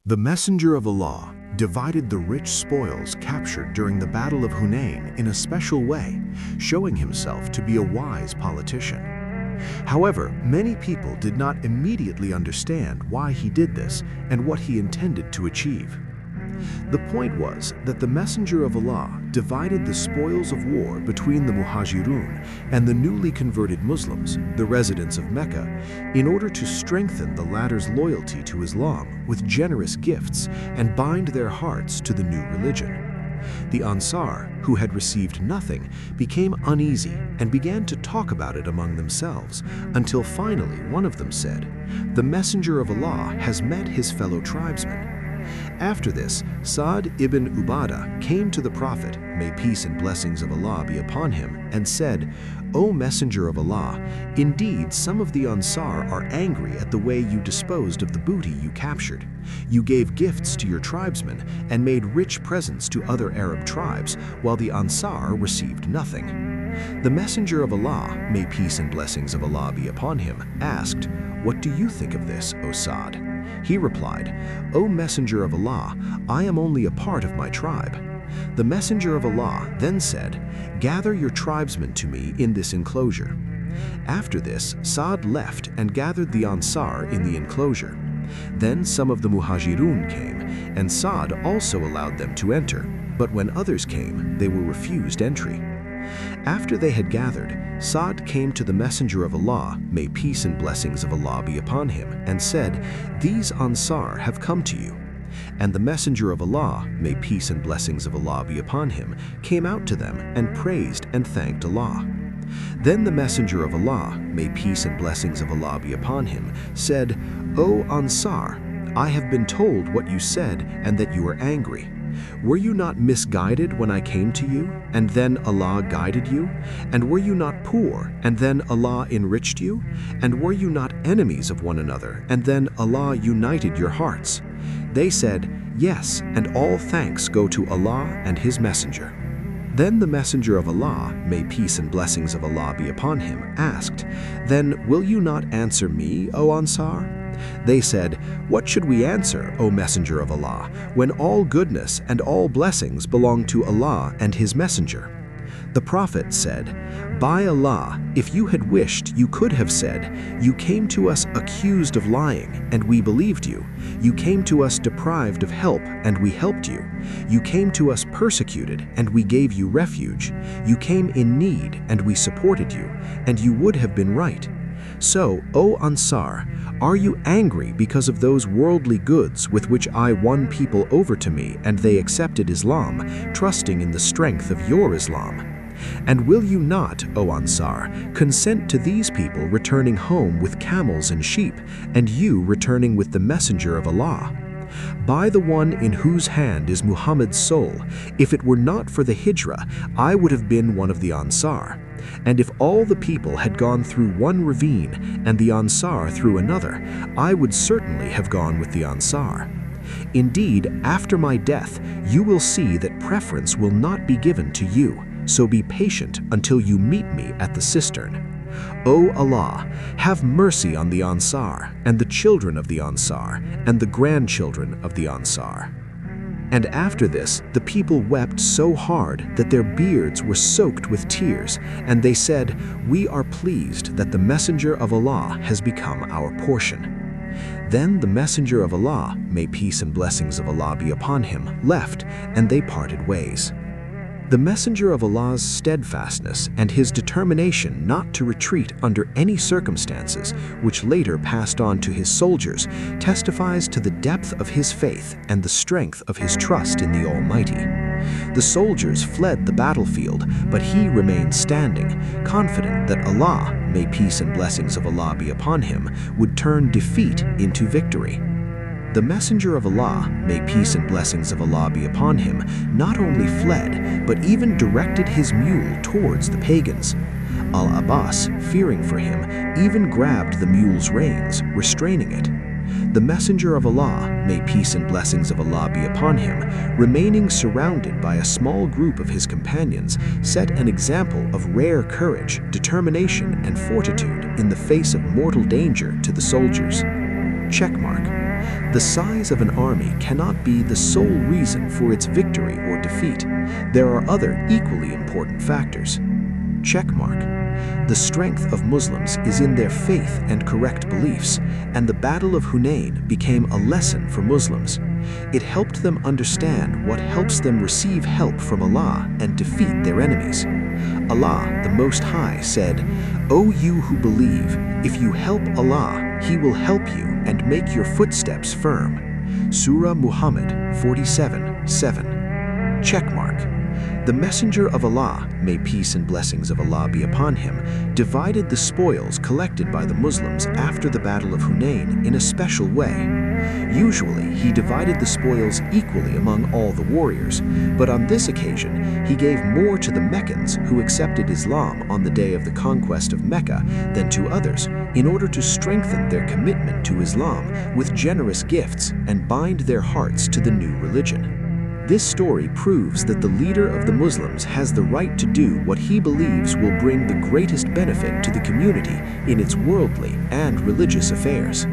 The Messenger of Allah divided the rich spoils captured during the Battle of Hunayn in a special way, showing himself to be a wise politician. However, many people did not immediately understand why he did this and what he intended to achieve. The point was that the Messenger of Allah divided the spoils of war between the Muhajirun and the newly converted Muslims, the residents of Mecca, in order to strengthen the latter's loyalty to Islam with generous gifts and bind their hearts to the new religion. The Ansar, who had received nothing, became uneasy and began to talk about it among themselves, until finally one of them said, "The Messenger of Allah has met his fellow tribesmen." After this, Sa'd ibn Ubadah came to the Prophet, may peace and blessings of Allah be upon him, and said, "O Messenger of Allah, indeed some of the Ansar are angry at the way you disposed of the booty you captured. You gave gifts to your tribesmen and made rich presents to other Arab tribes, while the Ansar received nothing." The Messenger of Allah, may peace and blessings of Allah be upon him, asked, "What do you think of this, O Sa'd?" He replied, "O Messenger of Allah, I am only a part of my tribe." The Messenger of Allah then said, "Gather your tribesmen to me in this enclosure." After this, Sa'd left and gathered the Ansar in the enclosure. Then some of the Muhajirun came, and Sa'd also allowed them to enter, but when others came, they were refused entry. After they had gathered, Sa'd came to the Messenger of Allah, may peace and blessings of Allah be upon him, and said, "These Ansar have come to you." And the Messenger of Allah, may peace and blessings of Allah be upon him, came out to them and praised and thanked Allah. Then the Messenger of Allah, may peace and blessings of Allah be upon him, said, "O Ansar, I have been told what you said and that you were angry. Were you not misguided when I came to you, and then Allah guided you? And were you not poor, and then Allah enriched you? And were you not enemies of one another, and then Allah united your hearts?" They said, "Yes, and all thanks go to Allah and His Messenger." Then the Messenger of Allah, may peace and blessings of Allah be upon him, asked, "Then will you not answer me, O Ansar?" They said, "What should we answer, O Messenger of Allah, when all goodness and all blessings belong to Allah and His Messenger?" The Prophet said, "By Allah, if you had wished, you could have said, 'You came to us accused of lying, and we believed you. You came to us deprived of help, and we helped you. You came to us persecuted, and we gave you refuge. You came in need, and we supported you, and you would have been right.' So, O Ansar, are you angry because of those worldly goods with which I won people over to me and they accepted Islam, trusting in the strength of your Islam? And will you not, O Ansar, consent to these people returning home with camels and sheep, and you returning with the Messenger of Allah? By the one in whose hand is Muhammad's soul, if it were not for the Hijrah, I would have been one of the Ansar. And if all the people had gone through one ravine and the Ansar through another, I would certainly have gone with the Ansar. Indeed, after my death, you will see that preference will not be given to you, so be patient until you meet me at the cistern. O Allah, have mercy on the Ansar, and the children of the Ansar, and the grandchildren of the Ansar." And after this, the people wept so hard that their beards were soaked with tears, and they said, "We are pleased that the Messenger of Allah has become our portion." Then the Messenger of Allah, may peace and blessings of Allah be upon him, left, and they parted ways. The Messenger of Allah's steadfastness and his determination not to retreat under any circumstances, which later passed on to his soldiers, testifies to the depth of his faith and the strength of his trust in the Almighty. The soldiers fled the battlefield, but he remained standing, confident that Allah, may peace and blessings of Allah be upon him, would turn defeat into victory. The Messenger of Allah, may peace and blessings of Allah be upon him, not only fled, but even directed his mule towards the pagans. Al-Abbas, fearing for him, even grabbed the mule's reins, restraining it. The Messenger of Allah, may peace and blessings of Allah be upon him, remaining surrounded by a small group of his companions, set an example of rare courage, determination, and fortitude in the face of mortal danger to the soldiers. Checkmark. The size of an army cannot be the sole reason for its victory or defeat. There are other equally important factors. Checkmark. The strength of Muslims is in their faith and correct beliefs, and the Battle of Hunayn became a lesson for Muslims. It helped them understand what helps them receive help from Allah and defeat their enemies. Allah, the Most High, said, "O you who believe, if you help Allah, He will help you and make your footsteps firm." Surah Muhammad 47:7. Checkmark. The Messenger of Allah, may peace and blessings of Allah be upon him, divided the spoils collected by the Muslims after the Battle of Hunayn in a special way. Usually, he divided the spoils equally among all the warriors, but on this occasion, he gave more to the Meccans who accepted Islam on the day of the conquest of Mecca than to others, in order to strengthen their commitment to Islam with generous gifts and bind their hearts to the new religion. This story proves that the leader of the Muslims has the right to do what he believes will bring the greatest benefit to the community in its worldly and religious affairs.